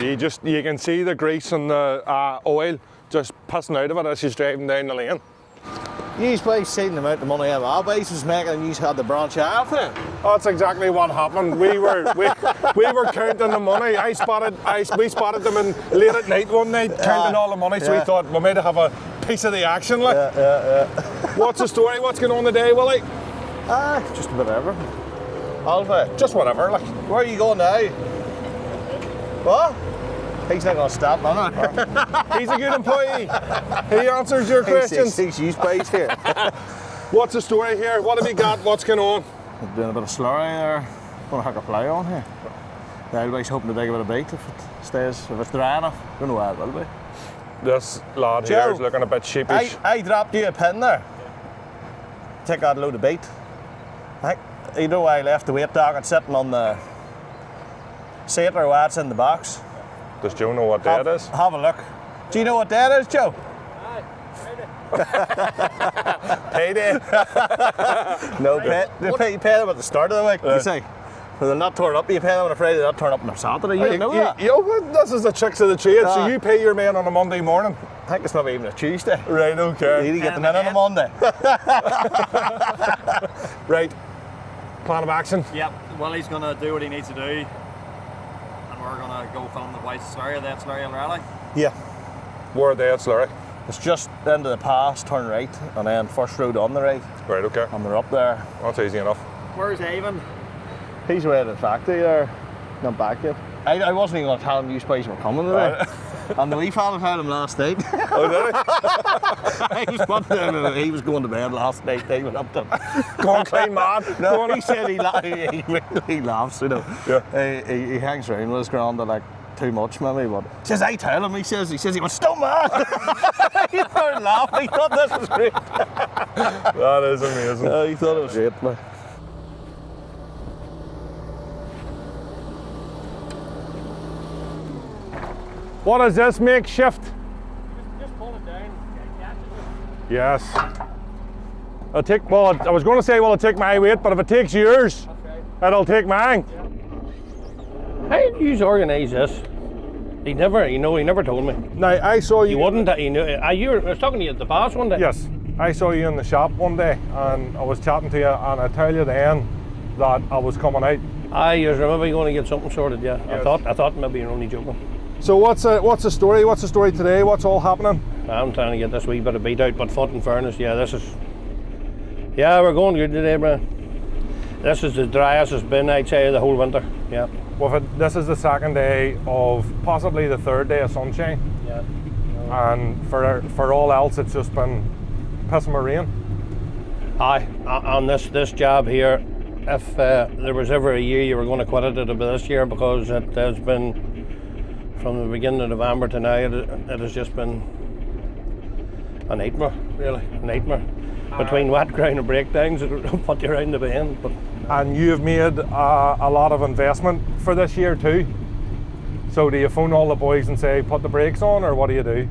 You can see the grease and the oil just pissing out of it as she's driving down the lane. You boys seen the amount of money our base was making and you had to branch out then? That's exactly what happened. We were counting the money. We spotted them in late at night one night counting all the money, so we thought we might have a piece of the action. Like. Yeah. What's the story? What's going on today, Willie? Just a bit of everything. Alva, just whatever. Like. Where are you going now? What? He's not going to stop, man. He's a good employee. He answers your questions. He's boys here. What's the story here? What have you got? What's going on? I'm doing a bit of slurry there. Going to hook a plough on here. The LIVAG's hoping to dig a bit of beet if it stays, if it's dry enough. Don't know where it will be. This lad here is looking a bit sheepish. I dropped you a pin there. Take that load of beet. You know why I left the weight dog sitting on the seat or what's in the box? Does Joe know what day it is? Have a look. Do you know what day it is, Joe? Payday. No, pay them at the start of the week, you see. They'll not turn up, you pay them on a Friday, they'll not turn up on a Saturday, you know that? This is the tricks of the trade, so you pay your man on a Monday morning. I think it's maybe even a Tuesday. Right, okay. You need to get them in on a Monday. Right, plan of action. Yep, Willie's going to do what he needs to do. We're going to go film the boys at Slurry, that's Slurry and Rally. Yeah. Where are they at Slurry? It's just into the pass, turn right, and then first road on the right. Right, okay. And they're up there. That's easy enough. Where's Avon? He's away at the factory there, not back yet. I wasn't even going to tell him you boys were coming today. And the wee fella told him last night. Oh, did he was wondering, he was going to bed last night, they went up to him. Going clean mad. No, he said he laughs, you know. Yeah. He hangs around with his granda like too much maybe, but he says, I tell him, he says he was still mad. He started laughing, he thought this was great. That is amazing. He thought it was great, man. What is this makeshift? Just pull it down. Yes. I was going to say, well, it'll take my weight, but if it takes yours, it'll take mine. Yeah. How did you organise this? He never told me. Now, I saw you. He wouldn't, he knew. I was talking to you at the pass one day. Yes. I saw you in the shop one day, and I was chatting to you, and I tell you then that I was coming out. You're maybe going to get something sorted, yeah. Yes. I thought maybe you're only joking. So what's the story? What's the story today? What's all happening? I'm trying to get this wee bit of beat out, but foot in fairness, we're going good today, man. This is the driest it's been, I'd say, the whole winter. Yeah. Well, this is the second day of possibly the third day of sunshine. Yeah. And for all else, it's just been pissing with rain. Aye, on this job here, if there was ever a year you were going to quit it, it'd be this year, because it has been, from the beginning of November to now, it has just been a nightmare, really, a nightmare. Between wet ground and breakdowns, it'll put you around the bend. But. And you've made a lot of investment for this year too. So do you phone all the boys and say, put the brakes on, or what do you do?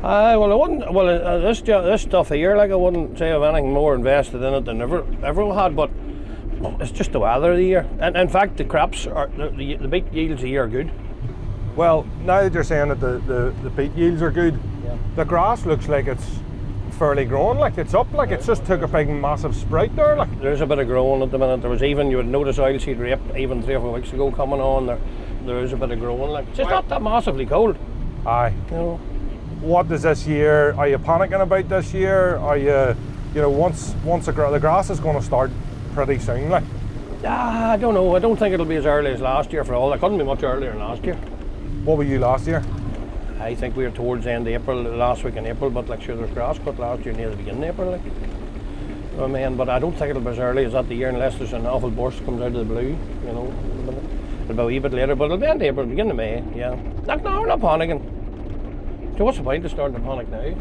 Well, I wouldn't. Well, this stuff here, like, I wouldn't say I've anything more invested in it than ever had. But it's just the weather of the year, and in fact, the crops are the beet yields of the year are good. Well, now that you're saying that the beet yields are good, the grass looks like it's fairly grown, like it's up, like it's just took a big massive sprout there. Like there's a bit of growing at the minute. There was even, you would notice oilseed rape even 3 or 4 weeks ago coming on. There is a bit of growing. Like it's just not that massively cold. Aye. You know. What does this year? Are you panicking about this year? Are you know, once the grass is going to start pretty soon, like? I don't know. I don't think it'll be as early as last year for all. It couldn't be much earlier than last year. What were you last year? I think we were towards the end of April, last week in April, but like sure there's grass cut last year near the beginning of April, like. I mean, but I don't think it'll be as early as that the year unless there's an awful burst comes out of the blue, you know. It'll be a wee bit later, but it'll be end of April, beginning of May, yeah. Like, no, we're not panicking. So what's the point of starting to panic now?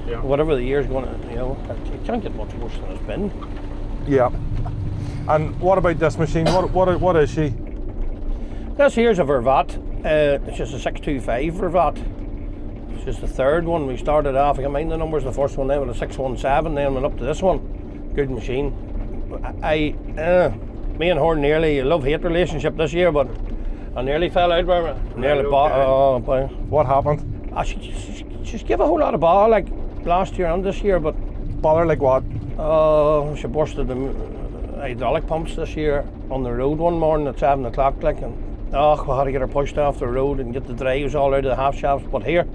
Yeah. Whatever the year's going to, you know, it can't get much worse than it's been. Yeah. And what about this machine? What is she? This here's a Vervat. It's just a 625 Vervat. It's just the third one. We started off, I can mind the numbers, the first one then with a 617, then went up to this one. Good machine. Me and her nearly a love-hate relationship this year, but I nearly fell out where nearly okay. boy. What happened? She's give a whole lot of ball like last year and this year, but Bother like what? she busted the hydraulic pumps this year on the road one morning at 7 o'clock, like, and we had to get her pushed off the road and get the drives all out of the half shafts. But here,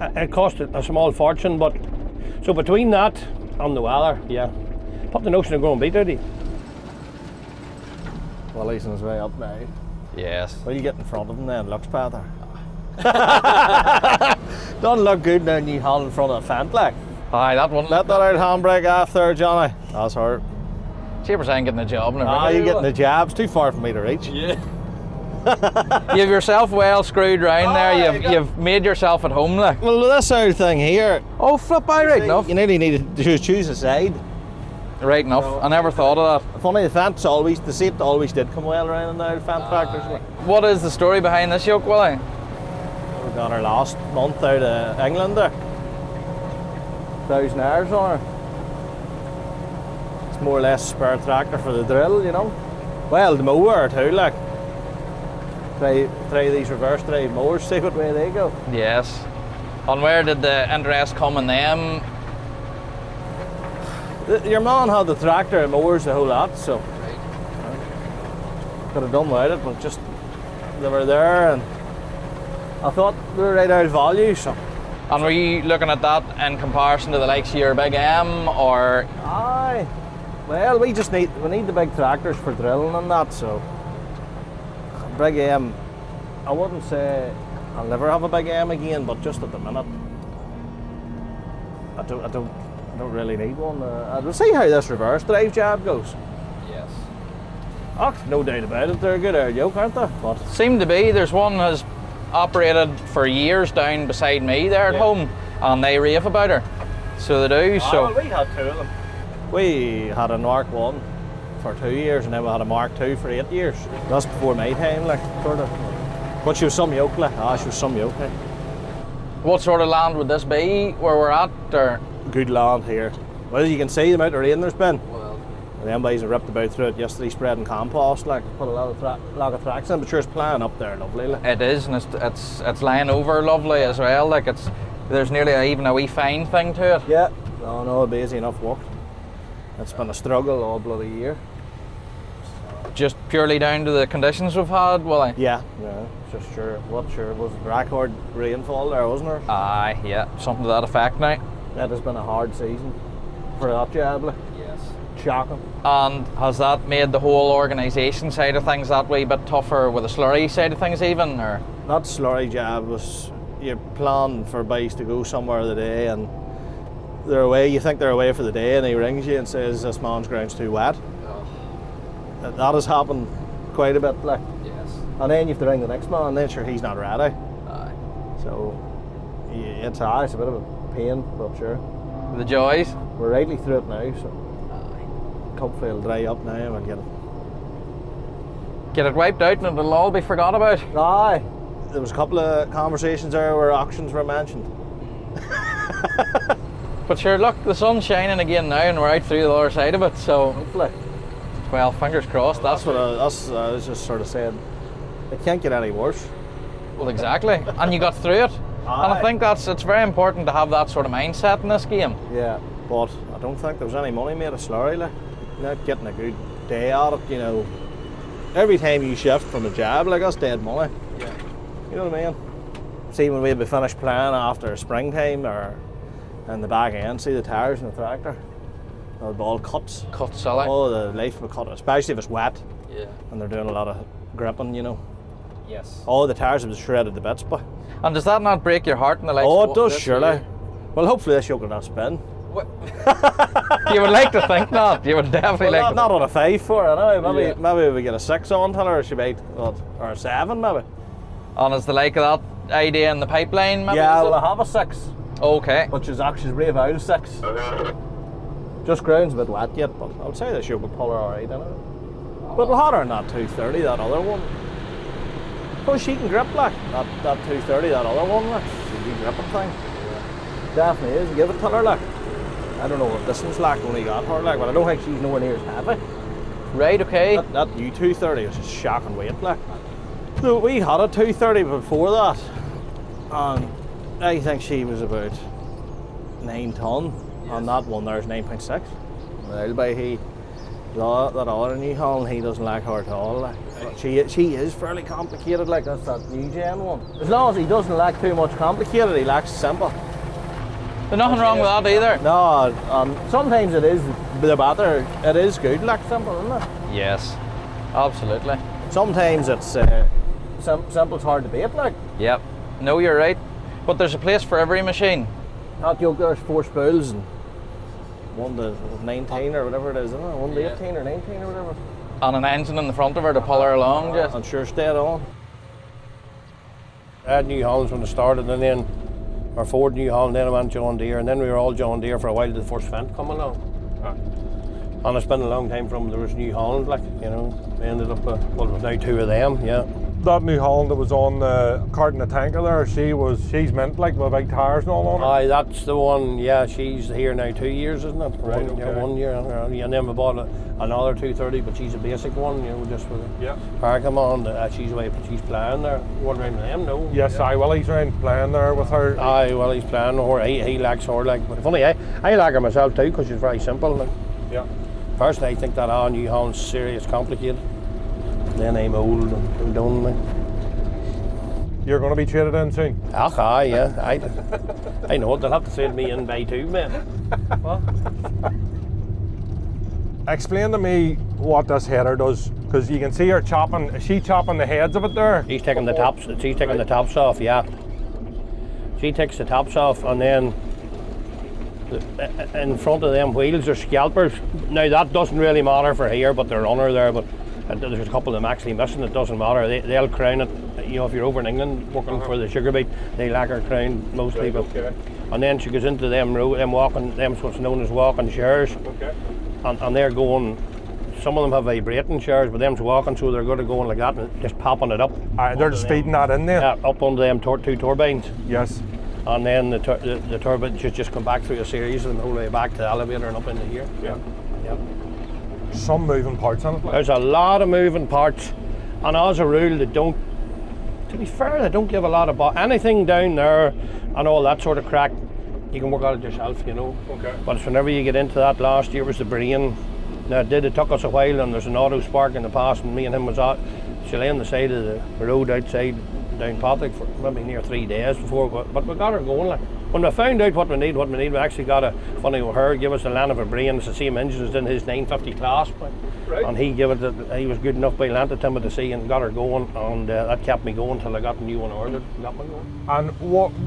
it cost a small fortune. But so between that and the weather, yeah, put the notion of going Beet out. Willie's on his way up now. Yes. Well, you get in front of him then, looks better. Doesn't look good now, new hand in front of the fence, like. Aye, that one. Let that out handbrake off there, Johnny. That's hurt. Cheapers ain't getting a job now. Ah, you're getting the jabs. Too far for me to reach. Yeah. You've yourself well screwed round there. You've made yourself at home, like. Well, this old thing here. Oh, flip by, right enough. You nearly need to choose a side. Right enough. I never thought of that. Funny, the seat always did come well around in the old fence tractors. What is the story behind this yoke, Willie? We got her last month out of England there. 1,000 hours on her. It's more or less a spare tractor for the drill, you know. Well, the mower too, like. Try these reverse drive mowers, see what way they go. Yes. And where did the interest come in them? Your man had the tractor and mowers a whole lot, so could have done without it, but just they were there and I thought they were right out of value, so. And were you looking at that in comparison to the likes of your Big M, or? Aye. Well, we need the big tractors for drilling and that, so. Big M, I wouldn't say I'll never have a Big M again, but just at the minute, I don't really need one. We'll see how this reverse drive job goes. Yes. Oh, no doubt about it, they're a good air yoke, aren't they? But Seem to be. There's one has operated for years down beside me there at home, and they rave about her. So they do. So well, we had two of them. We had a Mark 1 for 2 years, and then we had a Mark 2 for 8 years. That's before my time, like, sort of. But she was some yoke, like. She was some yoke. Like. what sort of land would this be where we're at? Or? Good land here. Well, you can see the amount of rain there's been. Well, And them boys have ripped about through it yesterday, spreading compost, like, put a lot of tracks in, but sure, it's playing up there lovely. Like. it is, and it's lying over lovely as well. Like there's nearly even a wee fine thing to it. Yeah. No, it'll be easy enough work. It's been a struggle all bloody year. Just purely down to the conditions we've had, Willie? Yeah. Just sure. What sure was it? Record rainfall there, wasn't there? Aye, yeah, something to that effect now. That has been a hard season for that job. Like. Yes. Shocking. And has that made the whole organisation side of things that wee bit tougher with the slurry side of things even, or? That slurry job was, you plan for boys to go somewhere the day and they're away, you think they're away for the day, and he rings you and says this man's ground's too wet. Oh. That has happened quite a bit, like. Yes. And then you have to ring the next man, and then sure he's not ready. Aye. So it's a bit of a pain, but sure. The joys? We're rightly through it now, so hopefully it'll dry up now and we'll Get it wiped out and it'll all be forgot about. Aye. There was a couple of conversations there where auctions were mentioned. But sure, look, the sun's shining again now and we're out through the other side of it, so Hopefully. well, fingers crossed. That's what I was just sort of saying. It can't get any worse. Well, exactly. And you got through it. Aye. And I think it's very important to have that sort of mindset in this game. Yeah, but I don't think there was any money made of slurry. Like, you're not getting a good day out of it, you know. Every time you shift from a job, like, that's dead money. Yeah. You know what I mean? See, when we'd be finished playing after springtime or in the back end, see the tyres in the tractor, they'll be all cuts. Cut silly. Oh, the life will cut, especially if it's wet Yeah. and they're doing a lot of gripping, you know. Yes. Oh, the tyres have shredded to bits, but. And does that not break your heart in the likes Oh, of it does, this surely. year? Well, hopefully this yoke will not spin. What? You would like to think not. You would definitely Well, like not on a 5-4, I know. Yeah. Maybe we get a 6 on till her, she might, or a 7 maybe. And is the like of that idea in the pipeline, maybe? Yeah, is it? well, I have a 6, Okay. but she's actually brave out of 6. Just ground's a bit wet yet, but I would say this yoke will pull her alright, innit? But we'll have her in that 230, that other one. Because she can grip, like, that 230, that other one, like, she'll be gripping thing. Definitely is, give it to her, like. I don't know what distance, like, when he got her, like, but I don't think she's nowhere near as heavy. Right, okay. That U230 is just shocking weight, like. So we had a 230 before that, and I think she was about 9 ton, and that one there's 9.6. Well, by that other New Holland, he doesn't like her at all. Like. She is fairly complicated, like that's that new gen one. As long as he doesn't like too much complicated, he likes simple. There's nothing wrong with that either. No, sometimes it is the better. It is good, like simple, isn't it? Yes, absolutely. Sometimes it's simple's hard to beat, like. Yep. No, you're right. But there's a place for every machine. That yoke there's 4 spools and 1 to 19 or whatever it is, isn't it? 1 to 18 or 19 or whatever. And an engine in the front of her to pull her along, just. I'm sure stayed on. I had New Hollands when I started, and then our Ford New Holland, then I went John Deere, and then we were all John Deere for a while till the first Fendt come along. And it's been a long time from there was New Holland, like, you know. We ended up, well, it was now 2 of them, yeah. That New Holland that was on the cart in the tanker there, she's mint like with big tyres and all on it. Aye, that's the one, yeah, she's here now 2 years, isn't it? Right, Yeah, okay. 1 year, and then we bought another 230, but she's a basic one, you know, just for the Yeah. parking on. She's away, but she's playing there. One round with them, no? Yes, yeah. aye, Willie's round playing there with her. Aye, well, he's playing with her. He likes her, like, but funny, I like her myself too, because she's very simple. Like. Yeah. Personally, I think that our New Holland's serious complicated. Then I'm old and done. Like. You're going to be traded in soon. Aye, yeah. I know it. They'll have to trade me in by 2, man. What? Explain to me what this header does, because you can see her chopping. Is she chopping the heads of it there? She's taking the tops. She's taking the tops off. Yeah. She takes the tops off, and then in front of them wheels are scalpers. Now that doesn't really matter for here, but they're under there. But there's a couple of them actually missing. It doesn't matter. They'll crown it. You know, if you're over in England working for the sugar beet, they lack her crown, most people. Okay. And then she goes into them what's known as walking shares. Okay. And they're going. Some of them have vibrating shares, but them's walking, so they're going to go like that and just popping it up. They're just feeding that in there. Yeah, up under them 2 turbines. Yes. And then the turbine should just come back through a series and the whole way back to the elevator and up into here. Yeah. Yeah. Some moving parts on it. Like. There's a lot of moving parts, and as a rule, they don't. To be fair, they don't give a lot of anything down there and all that sort of crack. You can work out it yourself, you know. Okay. But it's whenever you get into that, last year was the brain. Now it took us a while, and there's an auto spark in the past, and me and him was out. She lay on the side of the road outside down Patrick for maybe near 3 days before, but we got her going. Like when we found out what we need, we actually got a funny with her, give us the land of a brain. It's the same engine as in his 950 class, Right. and he gave it. He was good enough by landed him at the sea and got her going, and that kept me going till I got the new one ordered. Got me going. And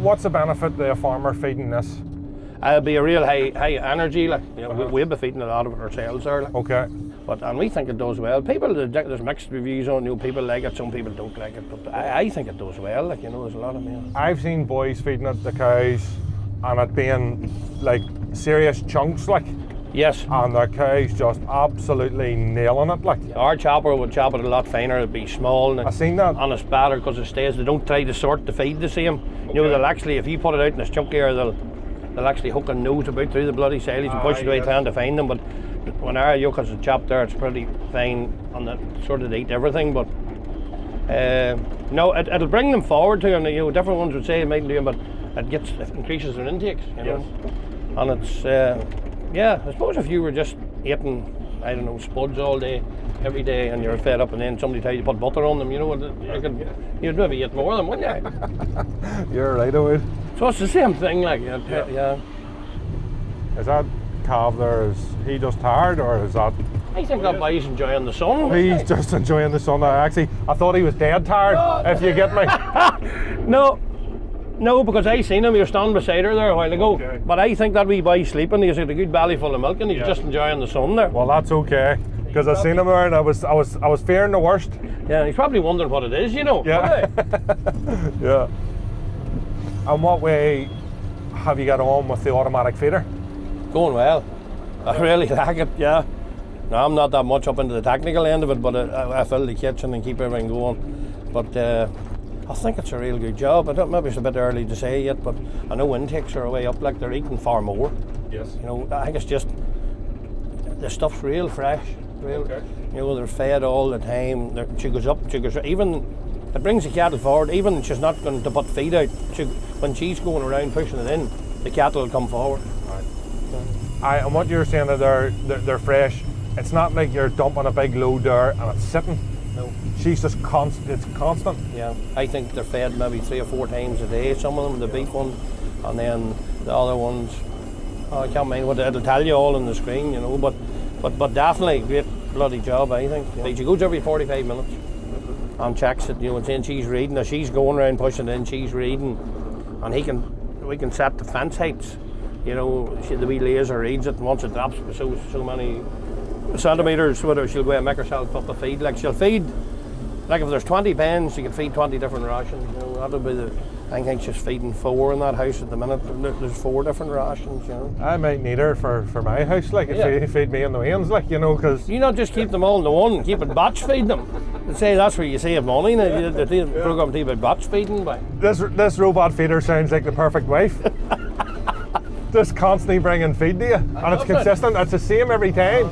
what's the benefit to a farmer feeding this? It'll be a real high energy, like, you know, we'll be feeding a lot of it ourselves there. Like. Okay. And we think it does well. There's mixed reviews on, you know, people like it, some people don't like it, but I think it does well, like, you know, there's a lot of men. I've seen boys feeding it the cows and it being like serious chunks, like. Yes. And the cows just absolutely nailing it, like. Our chopper would chop it a lot finer, it'd be small. And I seen that. And it's better because it stays, they don't try to sort the feed the same. You know, they'll actually, if you put it out in a chunkier, they'll actually hook a nose about through the bloody silage and push it away trying to find them. But when our yoke is chopped there, it's pretty fine and it sort of eat everything. But no, it'll bring them forward to, and you know, different ones would say it mightn't do them, but it increases their intakes, you know. And it's yeah, I suppose if you were just eating, I don't know, spuds all day, every day, and you're fed up, and then somebody tells you to put butter on them, you know, you'd maybe eat more of them, wouldn't you? You're right, Owen. So it's the same thing, like, yeah. Is that calf there, is he just tired, or is that... I think that boy's enjoying the sun. He's just enjoying the sun. I thought he was dead tired, if you get me. No, because I seen him, he was standing beside her there a while ago. Okay. But I think that wee boy's sleeping, he's got a good belly full of milk and he's just enjoying the sun there. Well, that's okay, because I seen him there and I was fearing the worst. Yeah, he's probably wondering what it is, you know. Yeah. Yeah. And what way have you got on with the automatic feeder? Going well. I really like it, yeah. Now, I'm not that much up into the technical end of it, but I fill the kitchen and keep everything going. But I think it's a real good job. Maybe it's a bit early to say yet, but I know intakes are way up, like they're eating far more. Yes. You know, I think it's just, the stuff's real fresh. Real, Okay. you know, they're fed all the time. She goes up, even It brings the cattle forward, even if she's not going to put feed out. When she's going around pushing it in, the cattle will come forward. And what you're saying that they're fresh, it's not like you're dumping a big load there and it's sitting. No. She's just constant, it's constant. Yeah, I think they're fed maybe 3 or 4 times a day, some of them, the beef ones, and then the other ones, I can't mind what it'll tell you all on the screen, you know, but definitely great bloody job, I think. Yeah. She goes every 45 minutes and checks it, you know, and saying she's reading, as she's going around pushing in, she's reading, and we can set the fence heights, you know, the wee laser reads it, and once it drops so many centimetres, whether she'll go and make herself up a feed, like she'll feed, like if there's 20 pens, she can feed 20 different rations, you know, that'll be I think she's feeding 4 in that house at the minute. There's 4 different rations, you know. I might need her for my house, like, if feed me in the weans, like, you know, because... You not just keep them all in the one, keep it batch feed them. They say that's where you save money, the program to keep it batch feeding by. This robot feeder sounds like the perfect wife. Just constantly bringing feed to you, and it's consistent, it's the same every time.